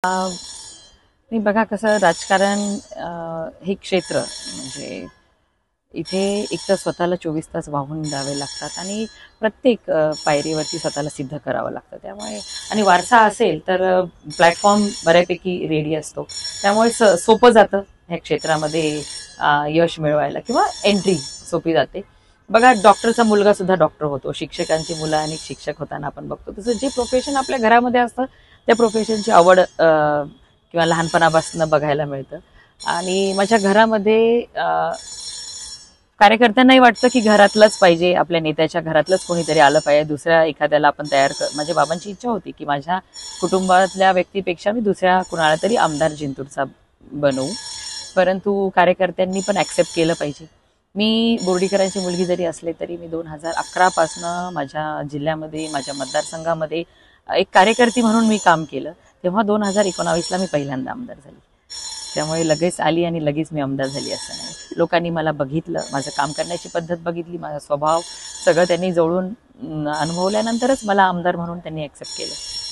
नाही बघा कसं राजकारण हे क्षेत्र म्हणजे इथे एक तर स्वतःला 24 तास वाहून द्यावे लागतात आणि प्रत्येक पायरीवरती स्वतःला सिद्ध करावं लागतं. त्यामुळे आणि वारसा असेल तर प्लॅटफॉर्म बऱ्यापैकी रेडी असतो. त्यामुळे सोपं जातं ह्या क्षेत्रामध्ये यश मिळवायला किंवा एंट्री सोपी जाते. बघा डॉक्टरचा मुलगा सुद्धा डॉक्टर होतो, शिक्षकांची मुलं आणि शिक्षक होताना आपण बघतो. तसं जे प्रोफेशन आपल्या घरामध्ये असतं त्या प्रोफेशनची आवड किंवा लहानपणापासून बघायला मिळतं. आणि माझ्या घरामध्ये कार्यकर्त्यांनाही वाटतं की घरातलंच पाहिजे, आपल्या नेत्याच्या घरातलंच कोणीतरी आलं पाहिजे, दुसऱ्या एखाद्याला आपण तयार कर. माझ्या बाबांची इच्छा होती की माझ्या कुटुंबातल्या व्यक्तीपेक्षा मी दुसऱ्या कुणाला तरी आमदार जिंतूरचा बनवू, परंतु कार्यकर्त्यांनी पण ऍक्सेप्ट केलं पाहिजे. मी बोर्डीकरांची मुलगी जरी असले तरी मी 2011 पासनं माझ्या जिल्ह्यामध्ये माझ्या मतदारसंघामध्ये एक कार्यकर्ती म्हणून मी काम केलं. तेव्हा 2019ला मी पहिल्यांदा आमदार झाली. त्यामुळे लगेच आली आणि लगेच मी आमदार झाली असं नाही. लोकांनी मला बघितलं, माझं काम करण्याची पद्धत बघितली, माझा स्वभाव सगळं त्यांनी जवळून अनुभवल्यानंतरच मला आमदार म्हणून त्यांनी ऍक्सेप्ट केलं.